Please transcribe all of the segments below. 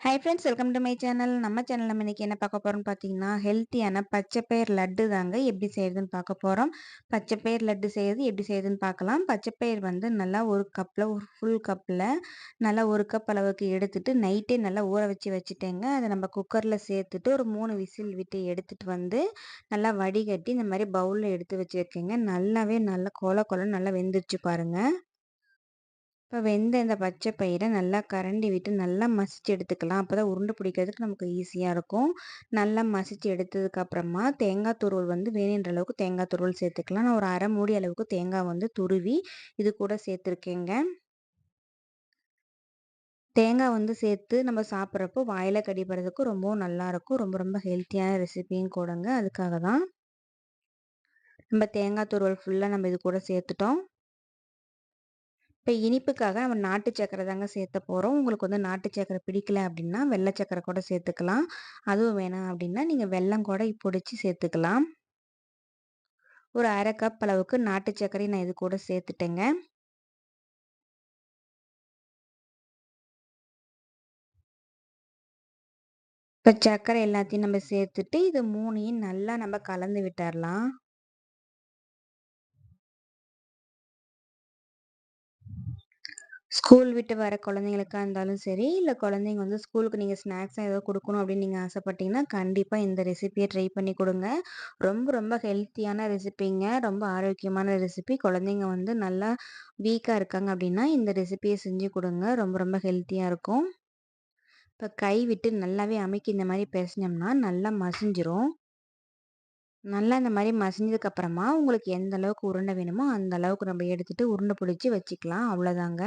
Hi friends, welcome to my channel. நம்ம சேனல்ல நம்ம இன்னைக்கு என்ன பார்க்க போறோம்னு பார்த்தீங்கன்னா, ஹெல்த்தியான பச்சைப்பயிர் லட்டு தாங்க எப்படி செய்றதுன்னு பார்க்க போறோம். பச்சைப்பயிர் லட்டு செய்றது எப்படி செய்றதுன்னு பார்க்கலாம். பச்சைப்பயிர் வந்து நல்லா ஒரு கப்ல ஒரு ஃபுல் கப்ல நல்லா 1 கப் அளவுக்கு எடுத்துட்டு நைட்டே நல்லா ஊற வச்சுட்டேங்க. அத நம்ம குக்கர்ல சேர்த்துட்டு ஒரு 3 விசில் விட்டு எடுத்துட்டு வந்து நல்லா வடிகட்டி இந்த மாரி பவுல்ல எடுத்து வச்சிருக்கேங்க. நல்லா கொல கொலன்னு நல்லா வெந்துருச்சு பாருங்க. இப்போ வெந்த இந்த பச்சை பயிரை நல்லா கரண்டி விட்டு நல்லா மசிச்சு எடுத்துக்கலாம். அப்போ தான் உருண்டை பிடிக்கிறதுக்கு நமக்கு ஈஸியாக இருக்கும். நல்லா மசிச்சு எடுத்ததுக்கப்புறமா தேங்காய் துருவல் வந்து வேணுன்ற அளவுக்கு தேங்காய் துருவல் சேர்த்துக்கலாம். நான் ஒரு அரை மூடி அளவுக்கு தேங்காய் வந்து துருவி இது கூட சேர்த்துருக்கேங்க. தேங்காய் வந்து சேர்த்து நம்ம சாப்பிட்றப்போ வாயில் கடிபடுறதுக்கு ரொம்பவும் நல்லாயிருக்கும். ரொம்ப ரொம்ப ஹெல்த்தியான ரெசிபியும் கூடங்க. அதுக்காக தான் நம்ம தேங்காய் துருவல் ஃபுல்லாக நம்ம இது கூட சேர்த்துட்டோம். இப்போ இனிப்புக்காக நம்ம நாட்டு சர்க்கரை தாங்க சேர்த்த போகிறோம். உங்களுக்கு வந்து நாட்டு சர்க்கரை பிடிக்கல அப்படின்னா வெள்ளை சர்க்கரை கூட சேர்த்துக்கலாம். அதுவும் வேணாம் அப்படின்னா நீங்கள் வெல்லம் கூட பொடிச்சு சேர்த்துக்கலாம். ஒரு அரை கப் அளவுக்கு நாட்டு சர்க்கரை நான் இது கூட சேர்த்துட்டேங்க. இப்போ சர்க்கரை எல்லாத்தையும் நம்ம சேர்த்துட்டு இது மூணையும் நல்லா நம்ம கலந்து விட்டுறலாம். ஸ்கூல் விட்டு வர குழந்தைங்களுக்கா இருந்தாலும் சரி, இல்ல குழந்தைங்க வந்து ஸ்கூலுக்கு நீங்க ஸ்நாக்ஸா ஏதோ குடுக்கணும் அப்படின்னு நீங்க ஆசைப்பட்டீங்கன்னா, கண்டிப்பா இந்த ரெசிபிய ட்ரை பண்ணி குடுங்க. ரொம்ப ரொம்ப ஹெல்த்தியான ரெசிபிங்க. ரொம்ப ஆரோக்கியமான ரெசிபி. குழந்தைங்க வந்து நல்லா வீக்கா இருக்காங்க அப்படின்னா, இந்த ரெசிபிய செஞ்சு குடுங்க. ரொம்ப ரொம்ப ஹெல்த்தியா இருக்கும். இப்ப கை விட்டு நல்லாவே அமுக்கி இந்த மாரி பெசஞ்சோம்னா, நல்லா மசிஞ்சிரும். நல்லா இந்த மாரி மசிஞ்சதுக்கு அப்புறமா, உங்களுக்கு எந்த அளவுக்கு உருண்டை வேணுமோ, அந்த அளவுக்கு நம்ம எடுத்துட்டு உருண்டை புடிச்சு வச்சுக்கலாம். அவ்வளோதாங்க.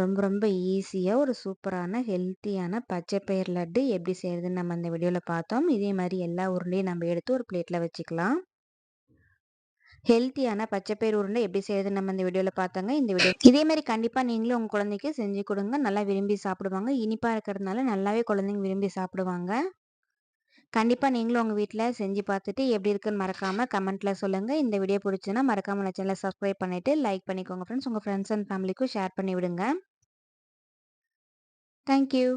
ரொம்ப ரொம்ப ஈஸியா ஒரு சூப்பரான ஹெல்த்தியான பச்சை பயிர் லட்டு எப்படி செய்றதுன்னு நம்ம இந்த வீடியோல பார்த்தோம். இதே மாரி எல்லா உருண்டையும் நம்ம எடுத்து ஒரு பிளேட்ல வச்சுக்கலாம். ஹெல்த்தியான பச்சை பயிர் உருண்டை எப்படி செய்றதுன்னு நம்ம இந்த வீடியோல பார்த்தோங்க. இந்த வீடியோ இதே மாரி கண்டிப்பா நீங்களும் உங்க குழந்தைக்கு செஞ்சு குடுங்க. நல்லா விரும்பி சாப்பிடுவாங்க. இனிப்பா இருக்கிறதுனால நல்லாவே குழந்தைங்க விரும்பி சாப்பிடுவாங்க. கண்டிப்பா நீங்களும் உங்க வீட்ல செஞ்சு பார்த்துட்டு எப்படி இருக்குன்னு மறக்காம கமெண்ட்ல சொல்லுங்க. இந்த வீடியோ பிடிச்சுன்னா மறக்காம நம்ம சேனல சப்ஸ்கிரைப் பண்ணிட்டு லைக் பண்ணிக்கோங்க ஃப்ரெண்ட்ஸ். உங்க ஃப்ரெண்ட்ஸ் அண்ட் ஃபேமிலிக்கும் ஷேர் பண்ணி விடுங்க. Thank you.